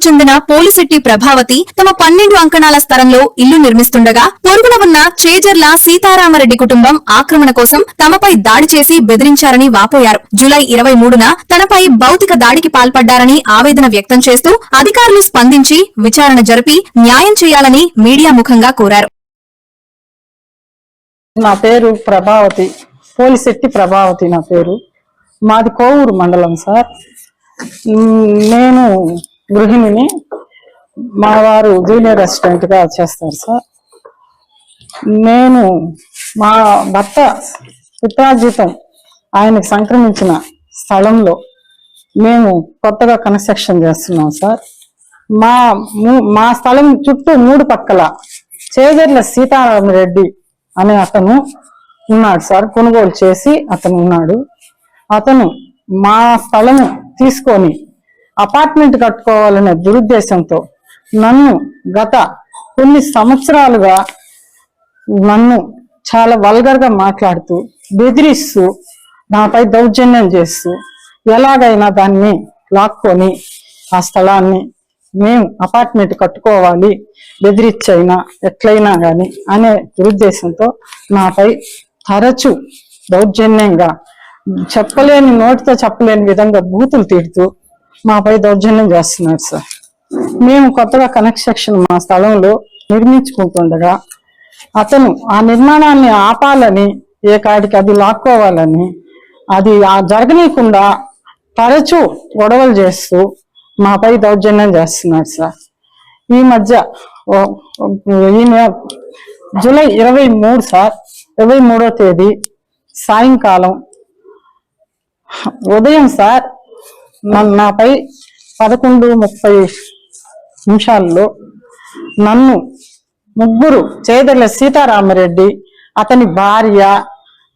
చెందిన పోలిశెట్టి ప్రభావతి తమ 12 అంకణాల స్థలంలో ఇల్లు నిర్మిస్తుండగా పొరుగున ఉన్న చేజర్ల సీతారామరెడ్డి కుటుంబం ఆక్రమణ కోసం తమపై దాడి చేసి బెదిరించారని వాపోయారు. జూలై 23న తనపై భౌతిక దాడికి పాల్పడ్డారని ఆవేదన వ్యక్తం చేస్తూ అధికారులు స్పందించి విచారణ జరిపి న్యాయం చేయాలని మీడియా ముఖంగా కోరారు. నా పేరు ప్రభావతి, పోలిశెట్టి ప్రభావతి నా పేరు. మాది కోవూరు మండలం సార్. నేను గృహిణిని, మా వారు జూనియర్ అసిస్టెంట్ గా చేస్తారు సార్. నేను మా భర్త పిత్రార్జితం ఆయనకు సంక్రమించిన స్థలంలో మేము కొత్తగా కన్స్ట్రక్షన్ చేస్తున్నాం సార్. మా స్థలం చుట్టూ 3 పక్కల చేజర్ల సీతారామరెడ్డి అనే అతను ఉన్నాడు సార్. కొనుగోలు చేసి అతను ఉన్నాడు. అతను మా స్థలం తీసుకొని అపార్ట్మెంట్ కట్టుకోవాలనే దురుద్దేశంతో నన్ను గత కొన్ని సంవత్సరాలుగా నన్ను చాలా వల్గర్ గా మాట్లాడుతూ బెదిరిస్తూ నాపై దౌర్జన్యం చేస్తూ ఎలాగైనా దాన్ని లాక్కొని ఆ స్థలాన్ని మేము అపార్ట్మెంట్ కట్టుకోవాలి, బెదిరించైనా ఎట్లయినా గాని అనే దురుద్దేశంతో నాపై తరచు దౌర్జన్యంగా చెప్పలేని, నోటితో చెప్పలేని విధంగా బూతులు తిడుతూ మాపై దౌర్జన్యం చేస్తున్నారు సార్. మేము కొత్తగా కన్స్ట్రక్షన్ మా స్థలంలో నిర్మించుకుంటుండగా అతను ఆ నిర్మాణాన్ని ఆపాలని, ఏ కాడికి అది లాక్కోవాలని, అది జరగనీయకుండా తరచూ గొడవలు చేస్తూ మాపై దౌర్జన్యం చేస్తున్నారు సార్. ఈ మధ్య జూలై 23 సార్, 23వ తేదీ సాయంకాలం ఉదయం సార్ నాపై 11:30 నన్ను ముగ్గురు చేదర్ల సీతారామరెడ్డి, అతని భార్య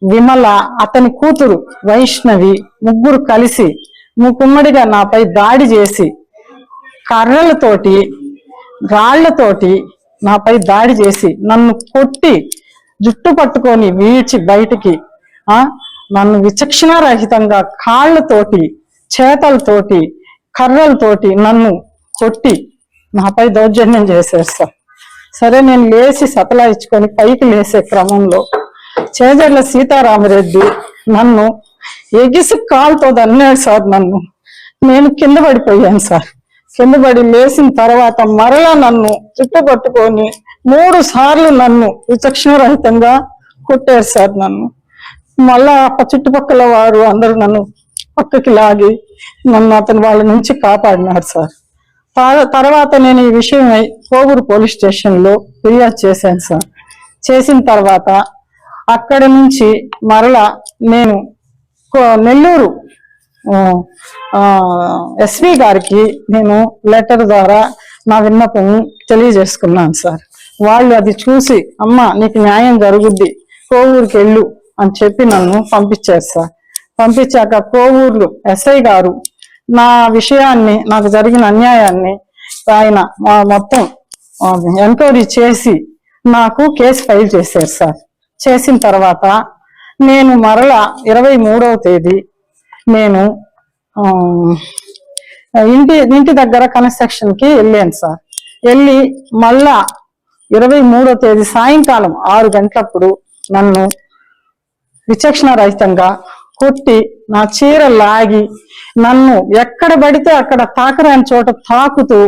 విమల, అతని కూతురు వైష్ణవి ముగ్గురు కలిసి ముక్కుమ్మడిగా నాపై దాడి చేసి కర్రలతోటి, రాళ్లతోటి నాపై దాడి చేసి నన్ను కొట్టి జుట్టు పట్టుకొని వీడ్చి బయటికి నన్ను విచక్షణారహితంగా కాళ్లతోటి, చేతలతోటి, కర్రలతోటి నన్ను కొట్టి నాపై దౌర్జన్యం చేశారు సార్. సరే, నేను లేచి సతలాయించుకొని పైకి లేసే క్రమంలో చేజర్ల సీతారామరెడ్డి నన్ను ఎగిసి కాలుతో దన్నాడు సార్. నేను కింద పడిపోయాను సార్. కింద పడి లేచిన తర్వాత మరలా నన్ను చుట్టుపట్టుకొని 3 సార్లు నన్ను విచక్షణారహితంగా కొట్టారు సార్. మళ్ళా చుట్టుపక్కల వారు అందరూ నన్ను పక్కకి లాగి నన్ను అతను వాళ్ళ నుంచి కాపాడినారు సార్. తర్వాత నేను ఈ విషయమై కోవూరు పోలీస్ స్టేషన్ లో ఫిర్యాదు చేశాను సార్. చేసిన తర్వాత అక్కడి నుంచి మరలా నేను నెల్లూరు ఎస్పీ గారికి నేను లెటర్ ద్వారా నా విన్నపం తెలియజేసుకున్నాను సార్. వాళ్ళు అది చూసి, అమ్మ నీకు న్యాయం జరుగుద్ది, కోవూరుకి వెళ్ళు అని చెప్పి నన్ను పంపించారు సార్. పంపించాక కోవూరు ఎస్ఐ గారు నా విషయాన్ని, నాకు జరిగిన అన్యాయాన్ని ఆయన మొత్తం ఎంక్వైరీ చేసి నాకు కేసు ఫైల్ చేశారు సార్. చేసిన తర్వాత నేను మరలా 23వ తేదీ నేను ఇంటి దగ్గర కన్స్ట్రక్షన్ కి వెళ్ళాను సార్. వెళ్ళి మళ్ళా 23వ తేదీ సాయంకాలం 6 గంటలప్పుడు నన్ను విచక్షణ రహితంగా కొట్టి నా చీర లాగి నన్ను ఎక్కడ పడితే అక్కడ తాకరాని చోట తాకుతూ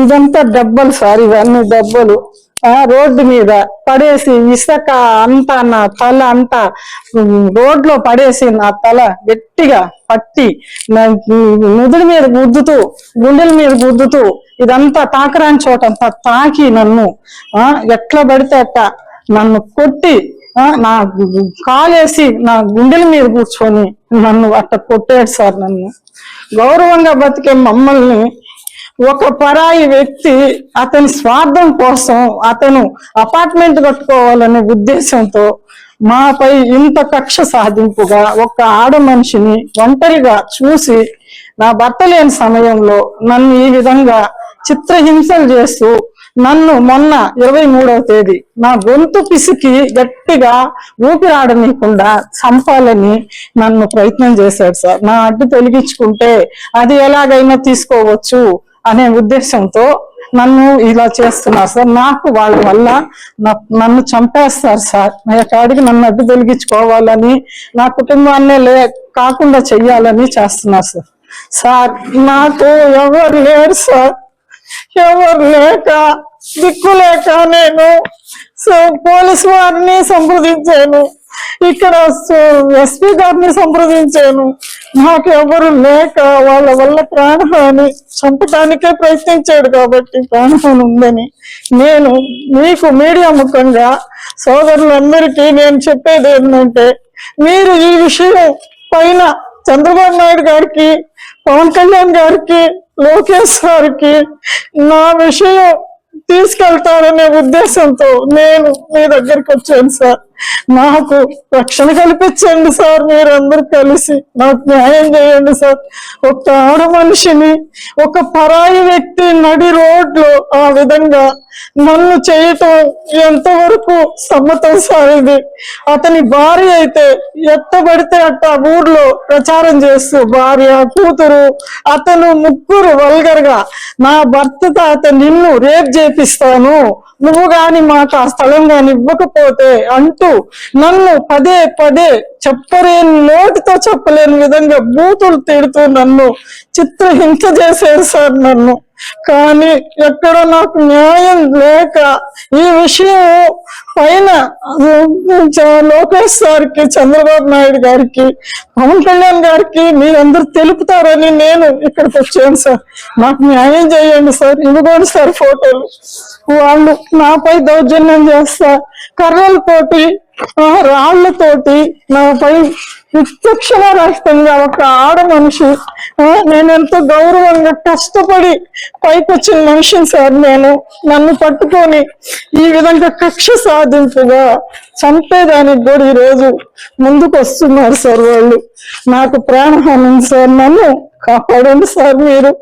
ఇదంతా దెబ్బలు సార్. ఇవన్నీ దెబ్బలు రోడ్డు మీద పడేసి ఇసుక అంతా నా తల అంతా రోడ్లో పడేసి నా తల గట్టిగా పట్టి నుదుడి మీద గుద్దుతూ, గుండెల మీద గుద్దుతూ ఇదంతా తాకరాని చోట అంతా తాకి నన్ను ఎట్లా పడితే అట్ట నన్ను కొట్టి నా కాలేసి నా గుండెల మీద కూర్చొని నన్ను అట్ట కొట్టాడు సార్. నన్ను గౌరవంగా బతికే మమ్మల్ని ఒక పరాయి వ్యక్తి అతని స్వార్థం కోసం, అతను అపార్ట్మెంట్ కట్టుకోవాలనే ఉద్దేశంతో మాపై ఇంత కక్ష సాధింపుగా ఒక ఆడ మనిషిని ఒంటరిగా చూసి నా భర్త లేని సమయంలో నన్ను ఈ విధంగా చిత్రహింసలు చేస్తూ నన్ను మొన్న 23వ తేదీ నా గొంతు పిసికి గట్టిగా ఊపిరాడనీయకుండా చంపాలని నన్ను ప్రయత్నం చేశాడు సార్. నా అడ్డు తొలగించుకుంటే అది ఎలాగైనా తీసుకోవచ్చు అనే ఉద్దేశంతో నన్ను ఇలా చేస్తున్నారు సార్. నాకు వాళ్ళ వల్ల నన్ను చంపేస్తారు సార్. నా కాడికి నన్ను అడ్డు తొలగించుకోవాలని, నా కుటుంబాన్నే కాకుండా చెయ్యాలని చేస్తున్నారు సార్. సార్ నాకు ఎవరు లేరు సార్. ఎవరు లేక దిక్కు లేక నేను పోలీసు వారిని సంప్రదించాను, ఇక్కడ ఎస్పీ గారిని సంప్రదించాను. నాకు ఎవరు లేక వాళ్ళ వల్ల ప్రాణహాని, చంపడానికే ప్రయత్నించాడు కాబట్టి ప్రాణహాని ఉందని నేను మీకు మీడియా ముఖంగా సోదరులందరికీ నేను చెప్పేది ఏంటంటే, మీరు ఈ విషయం పైన చంద్రబాబు నాయుడు గారికి, పవన్ కళ్యాణ్ గారికి, లోకేష్ గారికి నా విషయం తీసుకెళ్తారనే ఉద్దేశంతో నేను మీ దగ్గరికి వచ్చాను సార్. నాకు రక్షణ కల్పించండి సార్. మీరందరూ కలిసి నాకు న్యాయం చేయండి సార్. ఒక ఆడ మనిషిని, ఒక పరాయి వ్యక్తి నడి రోడ్లో ఆ విధంగా నన్ను చేయటం ఎంతవరకు సమ్మతం సార్? ఇది అతని భార్య అయితే ఎత్తబడితే అట్ట ఊర్లో ప్రచారం చేస్తూ భార్య, కూతురు, అతను ముగ్గురు వల్గర్గా నా భర్తతో అతను నిన్ను రేప్ చేపిస్తాను, నువ్వు గాని మాకు ఆ స్థలం గాని ఇవ్వకపోతే అంటూ నన్ను పదే పదే చెప్పలేని, నోటితో చెప్పలేని విధంగా బూతులు తిడుతూ నన్ను చిత్రహింస చేశారు సార్ నన్ను. కానీ ఎక్కడ నాకు న్యాయం లేక ఈ విషయం పైన లోకేష్ గారికి, చంద్రబాబు నాయుడు గారికి, పవన్ కళ్యాణ్ గారికి మీరందరూ తెలుపుతారని నేను ఇక్కడికి వచ్చాను సార్. నాకు న్యాయం చేయండి సార్. ఇదిగోండి సార్ ఫోటోలు. వాళ్ళు నాపై దౌర్జన్యం చేస్తా, కర్రలతోటి, రాళ్లతోటి నాపై విచక్షణారహితంగా ఒక ఆడ మనిషి, నేనెంతో గౌరవంగా కష్టపడి పైకొచ్చిన మనిషిని సార్ నేను, నన్ను పట్టుకొని ఈ విధంగా కక్ష సాధింపుగా చంపేదానికి కూడా ఈరోజు ముందుకు వస్తున్నారు సార్ వాళ్ళు. నాకు ప్రాణహాని సార్. నన్ను కాపాడండి సార్. మీరు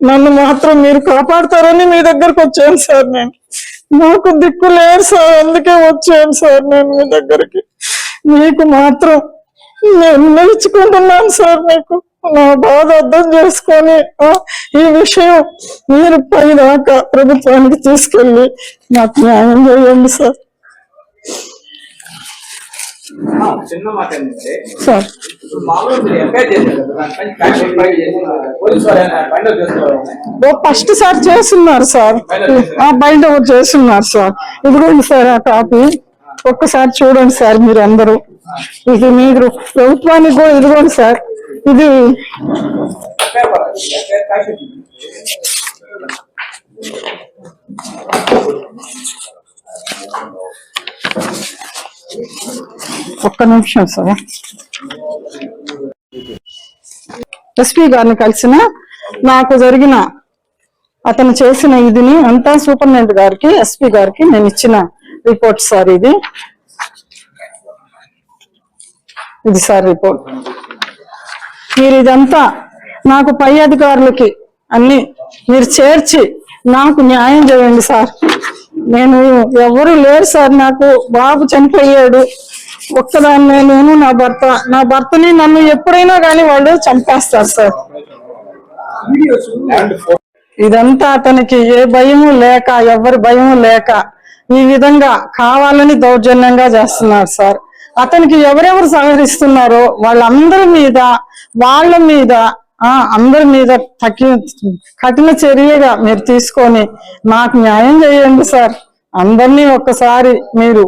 నన్ను మాత్రం మీరు కాపాడతారని మీ దగ్గరకు వచ్చాను సార్. నేను నాకు దిక్కు లేదు సార్, అందుకే వచ్చాను సార్ నేను మీ దగ్గరికి. మీకు మాత్రం నేను నిలుచుకుంటున్నాను సార్. మీకు నా బాధ అర్థం చేసుకొని ఈ విషయం మీరు పైదాకా ప్రభుత్వానికి తీసుకెళ్ళి నాకు న్యాయం చేయండి సార్. చిన్న మాట ఏంటంటే సార్ ఫస్ట్ సార్ చేస్తున్నారు సార్, బయట చేస్తున్నారు సార్. ఇదిగోండి సార్ ఆ కాపీ, ఒక్కసారి చూడండి సార్ మీరు అందరూ. ఇది మీరు ప్రభుత్వానికి కూడా ఇదిగోండి సార్. ఇది ఒక్క నిమిషం సార్. ఎస్పీ గారిని కలిసిన నాకు జరిగిన, అతను చేసిన ఇదిని అంతా సూపరింటెండెంట్ గారికి, ఎస్పీ గారికి నేను ఇచ్చిన రిపోర్ట్ సార్. ఇది సార్ రిపోర్ట్. మీరు ఇదంతా నాకు పై అధికారులకి అన్ని మీరు చేర్చి నాకు న్యాయం చేయండి సార్. నేను ఎవరు లేరు సార్, నాకు బాబు చనిపోయాడు ఒక్కదాన్నే, నేను నా భర్తని నన్ను ఎప్పుడైనా కానీ వాళ్ళు చంపేస్తారు సార్. ఇదంతా అతనికి ఏ భయము లేక, ఎవరి భయము లేక ఈ విధంగా కావాలని దౌర్జన్యంగా చేస్తున్నారు సార్. అతనికి ఎవరెవరు సహకరిస్తున్నారో వాళ్ళందరి మీద, అందరి మీద కఠిన చర్యగా మీరు తీసుకొని నాకు న్యాయం చేయండి సార్. అందరినీ ఒక్కసారి మీరు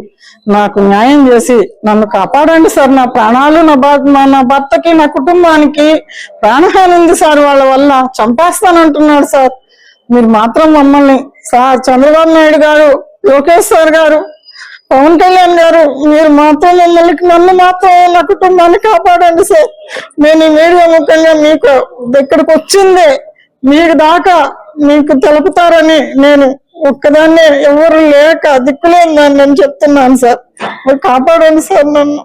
నాకు న్యాయం చేసి నన్ను కాపాడండి సార్. నా ప్రాణాలు, నా భర్తకి, నా కుటుంబానికి ప్రాణహాని ఉంది సార్. వాళ్ళ వల్ల చంపేస్తానంటున్నాడు సార్. మీరు మాత్రం మమ్మల్ని సార్, చంద్రబాబు నాయుడు గారు, లోకేష్ సార్ గారు, పవన్ కళ్యాణ్ గారు, మీరు మాత్రం నన్ను మాత్రం నా కుటుంబాన్ని కాపాడండి సార్. నేను ఈ మీడియా ముఖ్యంగా మీకు ఇక్కడికి వచ్చిందే మీకు దాకా మీకు తెలుపుతారని, నేను ఒక్కదాన్నే ఎవరు లేక దిక్కులేని నేను చెప్తున్నాను సార్. మీరు కాపాడండి సార్ నన్ను.